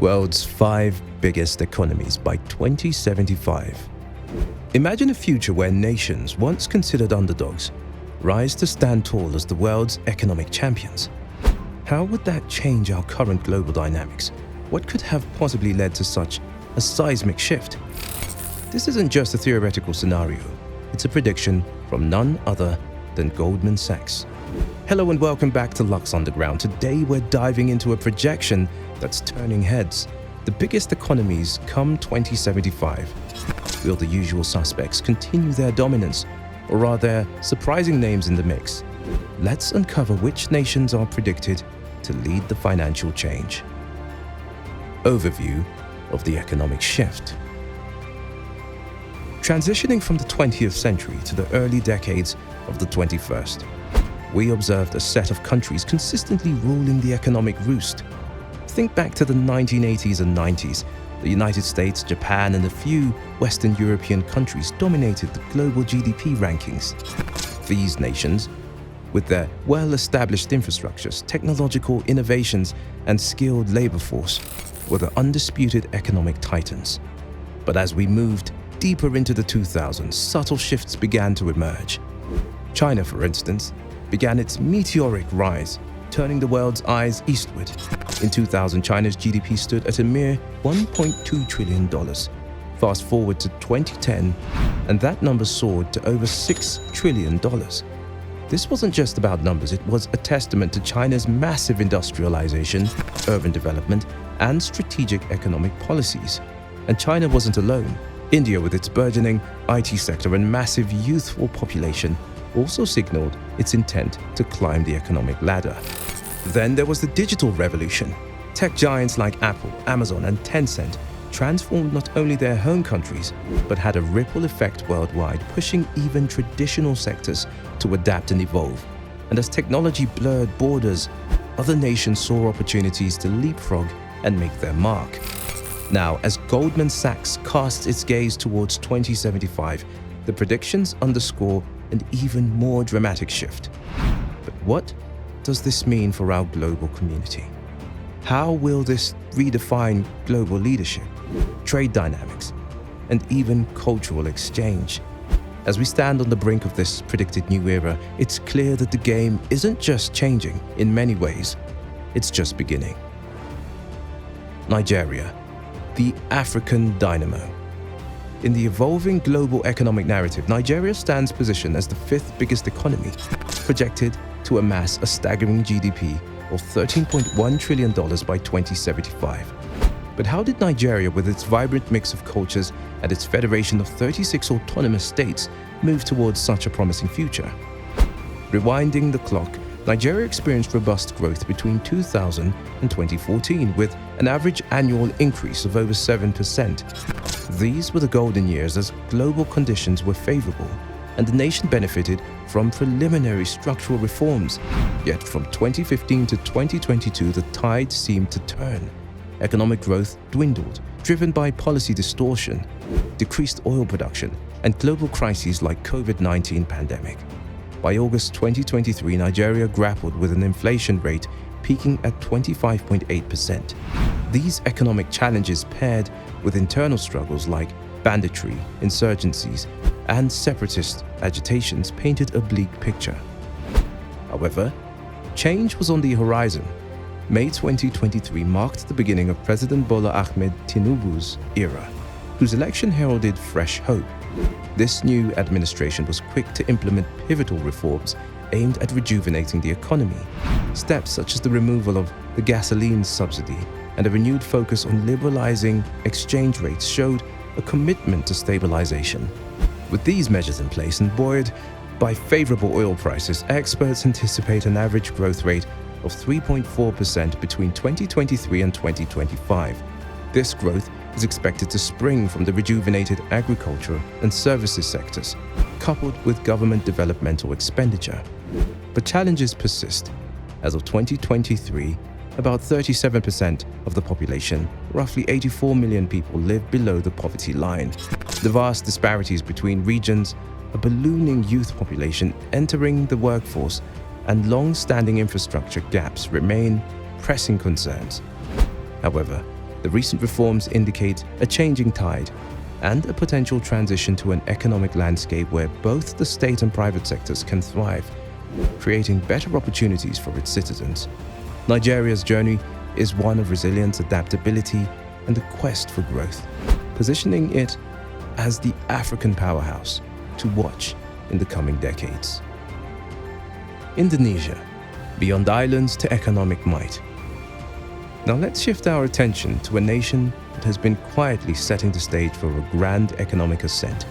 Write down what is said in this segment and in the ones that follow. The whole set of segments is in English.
World's 5 biggest economies by 2075. Imagine a future where nations, once considered underdogs, rise to stand tall as the world's economic champions. How would that change our current global dynamics? What could have possibly led to such a seismic shift? This isn't just a theoretical scenario, it's a prediction from none other than Goldman Sachs. Hello and welcome back to Lux Underground. Today we're diving into a projection that's turning heads. The biggest economies come 2075. Will the usual suspects continue their dominance, or are there surprising names in the mix? Let's uncover which nations are predicted to lead the financial change. Overview of the economic shift. Transitioning from the 20th century to the early decades of the 21st, we observed a set of countries consistently ruling the economic roost. Think back to the 1980s and 90s. The United States, Japan, and a few Western European countries dominated the global GDP rankings. These nations, with their well-established infrastructures, technological innovations, and skilled labor force, were the undisputed economic titans. But as we moved deeper into the 2000s, subtle shifts began to emerge. China, for instance, began its meteoric rise, turning the world's eyes eastward. In 2000, China's GDP stood at a mere $1.2 trillion. Fast forward to 2010, and that number soared to over $6 trillion. This wasn't just about numbers, it was a testament to China's massive industrialization, urban development, and strategic economic policies. And China wasn't alone. India, with its burgeoning IT sector and massive youthful population, also signaled its intent to climb the economic ladder. Then there was the digital revolution. Tech giants like Apple, Amazon, and Tencent transformed not only their home countries, but had a ripple effect worldwide, pushing even traditional sectors to adapt and evolve. And as technology blurred borders, other nations saw opportunities to leapfrog and make their mark. Now, as Goldman Sachs casts its gaze towards 2075, the predictions underscore an even more dramatic shift. But what does this mean for our global community? How will this redefine global leadership, trade dynamics, and even cultural exchange? As we stand on the brink of this predicted new era, it's clear that the game isn't just changing in many ways, it's just beginning. Nigeria, the African dynamo. In the evolving global economic narrative, Nigeria stands positioned as the 5th biggest economy, projected to amass a staggering GDP of $13.1 trillion by 2075. But how did Nigeria, with its vibrant mix of cultures and its federation of 36 autonomous states, move towards such a promising future? Rewinding the clock, Nigeria experienced robust growth between 2000 and 2014, with an average annual increase of over 7%. These were the golden years as global conditions were favorable, and the nation benefited from preliminary structural reforms. Yet from 2015 to 2022, the tide seemed to turn. Economic growth dwindled, driven by policy distortion, decreased oil production, and global crises like COVID-19 pandemic. By August 2023, Nigeria grappled with an inflation rate peaking at 25.8%. These economic challenges, paired with internal struggles like banditry, insurgencies, and separatist agitations, painted a bleak picture. However, change was on the horizon. May 2023 marked the beginning of President Bola Ahmed Tinubu's era, whose election heralded fresh hope. This new administration was quick to implement pivotal reforms aimed at rejuvenating the economy. Steps such as the removal of the gasoline subsidy and a renewed focus on liberalizing exchange rates showed a commitment to stabilization. With these measures in place and buoyed by favorable oil prices, experts anticipate an average growth rate of 3.4% between 2023 and 2025. This growth is expected to spring from the rejuvenated agriculture and services sectors, coupled with government developmental expenditure. But challenges persist. As of 2023, about 37% of the population, roughly 84 million people, live below the poverty line. The vast disparities between regions, a ballooning youth population entering the workforce, and long-standing infrastructure gaps remain pressing concerns. However, The recent reforms indicate a changing tide and a potential transition to an economic landscape where both the state and private sectors can thrive, creating better opportunities for its citizens. Nigeria's journey is one of resilience, adaptability, and the quest for growth, positioning it as the African powerhouse to watch in the coming decades. Indonesia, beyond islands to economic might. Now let's shift our attention to a nation that has been quietly setting the stage for a grand economic ascent,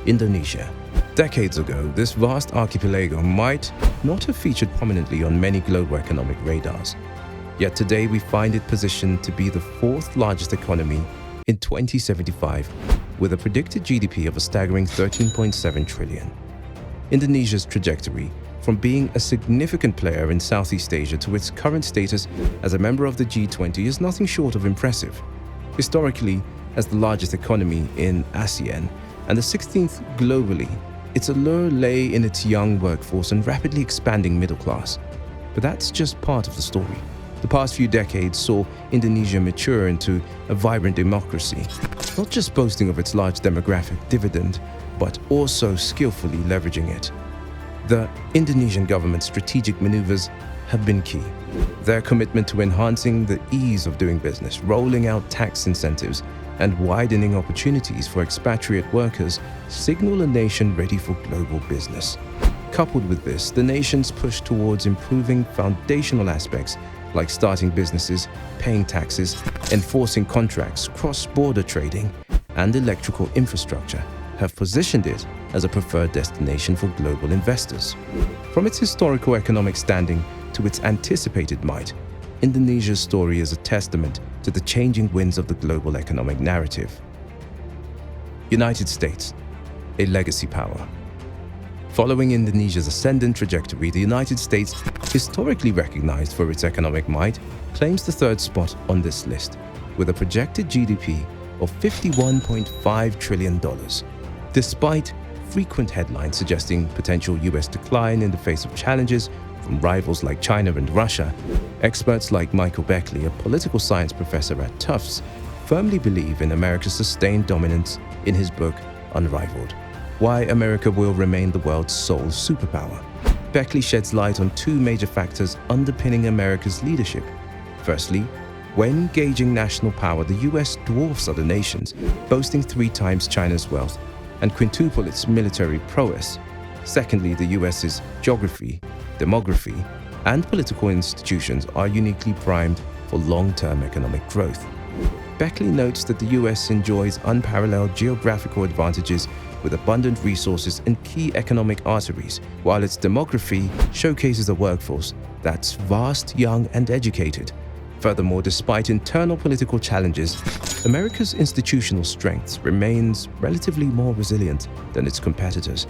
Indonesia. Decades ago, this vast archipelago might not have featured prominently on many global economic radars. Yet today we find it positioned to be the fourth largest economy in 2075, with a predicted GDP of a staggering 13.7 trillion. Indonesia's trajectory from being a significant player in Southeast Asia to its current status as a member of the G20 is nothing short of impressive. Historically, as the largest economy in ASEAN and the 16th globally, its allure lay in its young workforce and rapidly expanding middle class. But that's just part of the story. The past few decades saw Indonesia mature into a vibrant democracy, not just boasting of its large demographic dividend, but also skillfully leveraging it. The Indonesian government's strategic maneuvers have been key. Their commitment to enhancing the ease of doing business, rolling out tax incentives, and widening opportunities for expatriate workers signal a nation ready for global business. Coupled with this, the nation's push towards improving foundational aspects like starting businesses, paying taxes, enforcing contracts, cross-border trading, and electrical infrastructure have positioned it as a preferred destination for global investors. From its historical economic standing to its anticipated might, Indonesia's story is a testament to the changing winds of the global economic narrative. United States, a legacy power. Following Indonesia's ascendant trajectory, the United States, historically recognized for its economic might, claims the third spot on this list, with a projected GDP of $51.5 trillion. Despite frequent headlines suggesting potential US decline in the face of challenges from rivals like China and Russia, experts like Michael Beckley, a political science professor at Tufts, firmly believe in America's sustained dominance in his book, Unrivaled: Why America Will Remain the World's Sole Superpower. Beckley sheds light on two major factors underpinning America's leadership. Firstly, when gauging national power, the US dwarfs other nations, boasting 3 times China's wealth and quintuple its military prowess. Secondly, the US's geography, demography, and political institutions are uniquely primed for long-term economic growth. Beckley notes that the US enjoys unparalleled geographical advantages with abundant resources and key economic arteries, while its demography showcases a workforce that's vast, young, and educated. Furthermore, despite internal political challenges, America's institutional strength remains relatively more resilient than its competitors.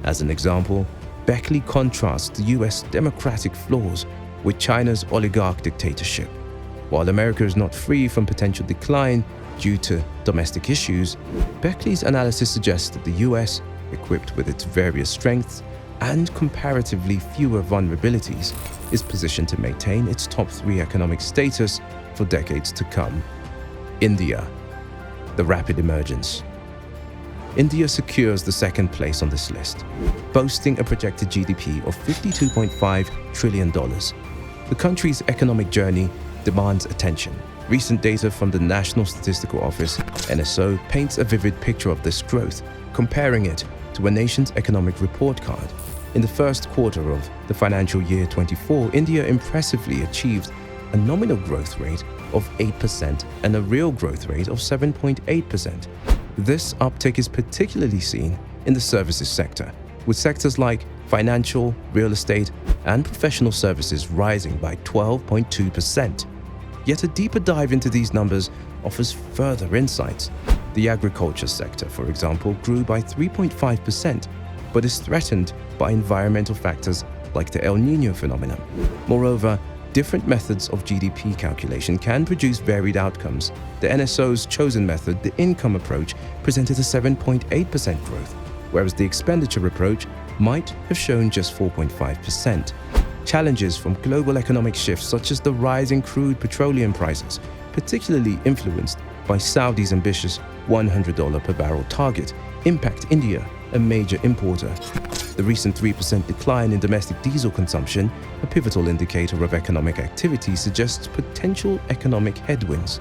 As an example, Beckley contrasts the US democratic flaws with China's oligarch dictatorship. While America is not free from potential decline due to domestic issues, Beckley's analysis suggests that the US, equipped with its various strengths and comparatively fewer vulnerabilities, is positioned to maintain its top 3 economic status for decades to come. India, the rapid emergence. India secures the second place on this list, boasting a projected GDP of $52.5 trillion. The country's economic journey demands attention. Recent data from the National Statistical Office, NSO, paints a vivid picture of this growth, comparing it to a nation's economic report card. In the first quarter of the financial year 24, India impressively achieved a nominal growth rate of 8% and a real growth rate of 7.8%. This uptick is particularly seen in the services sector, with sectors like financial, real estate, and professional services rising by 12.2%. Yet a deeper dive into these numbers offers further insights. The agriculture sector, for example, grew by 3.5%, but is threatened by environmental factors like the El Niño phenomenon. Moreover, different methods of GDP calculation can produce varied outcomes. The NSO's chosen method, the income approach, presented a 7.8% growth, whereas the expenditure approach might have shown just 4.5%. Challenges from global economic shifts such as the rise in crude petroleum prices, particularly influenced by Saudi's ambitious $100 per barrel target, impact India, a major importer. The recent 3% decline in domestic diesel consumption, a pivotal indicator of economic activity, suggests potential economic headwinds.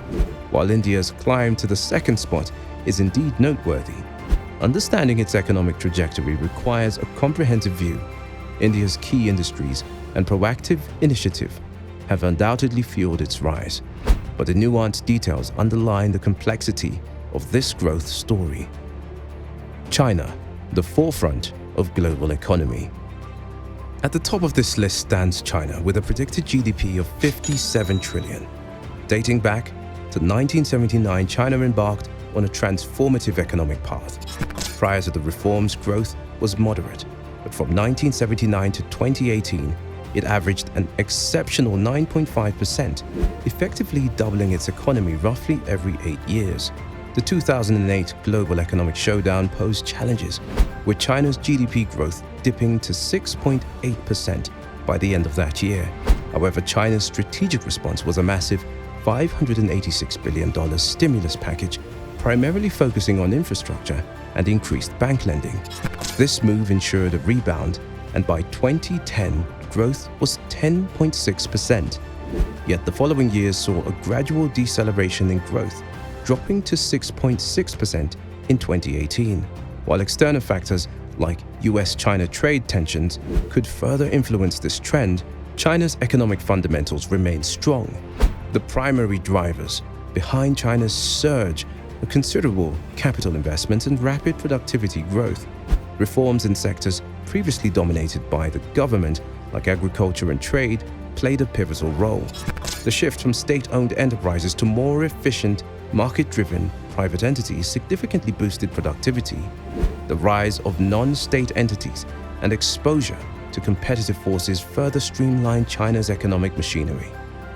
While India's climb to the second spot is indeed noteworthy, understanding its economic trajectory requires a comprehensive view. India's key industries and proactive initiative have undoubtedly fueled its rise, but the nuanced details underline the complexity of this growth story. China, the forefront of global economy. At the top of this list stands China, with a predicted GDP of 57 trillion. Dating back to 1979, China embarked on a transformative economic path. Prior to the reforms, growth was moderate, but from 1979 to 2018, it averaged an exceptional 9.5%, effectively doubling its economy roughly every 8 years. The 2008 global economic showdown posed challenges, with China's GDP growth dipping to 6.8% by the end of that year. However, China's strategic response was a massive $586 billion stimulus package, primarily focusing on infrastructure and increased bank lending. This move ensured a rebound, and by 2010, growth was 10.6%. Yet the following years saw a gradual deceleration in growth, dropping to 6.6% in 2018. While external factors like US-China trade tensions could further influence this trend, China's economic fundamentals remain strong. The primary drivers behind China's surge are considerable capital investment and rapid productivity growth. Reforms in sectors previously dominated by the government, like agriculture and trade, played a pivotal role. The shift from state-owned enterprises to more efficient, market-driven private entities significantly boosted productivity. The rise of non-state entities and exposure to competitive forces further streamlined China's economic machinery.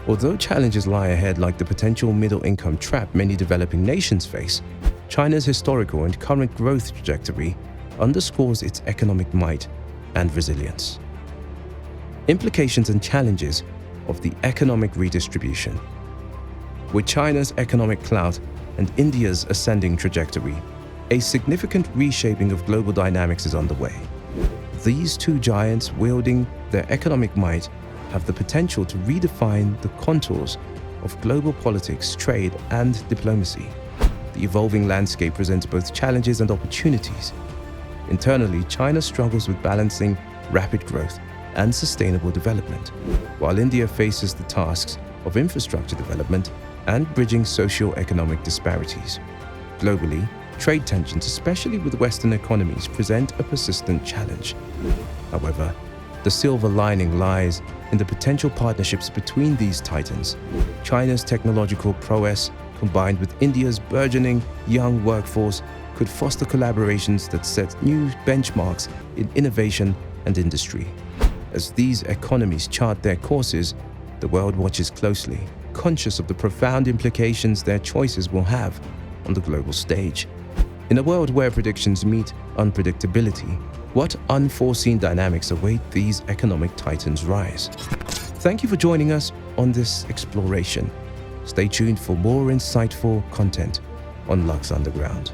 Although challenges lie ahead, like the potential middle-income trap many developing nations face, China's historical and current growth trajectory underscores its economic might and resilience. Implications and challenges of the economic redistribution. With China's economic clout and India's ascending trajectory, a significant reshaping of global dynamics is underway. These two giants, wielding their economic might, have the potential to redefine the contours of global politics, trade, and diplomacy. The evolving landscape presents both challenges and opportunities. Internally, China struggles with balancing rapid growth and sustainable development, while India faces the tasks of infrastructure development and bridging socio-economic disparities. Globally, trade tensions, especially with Western economies, present a persistent challenge. However, the silver lining lies in the potential partnerships between these titans. China's technological prowess, combined with India's burgeoning young workforce, could foster collaborations that set new benchmarks in innovation and industry. As these economies chart their courses, the world watches closely, conscious of the profound implications their choices will have on the global stage. In a world where predictions meet unpredictability, what unforeseen dynamics await these economic titans' rise? Thank you for joining us on this exploration. Stay tuned for more insightful content on Lux Underground.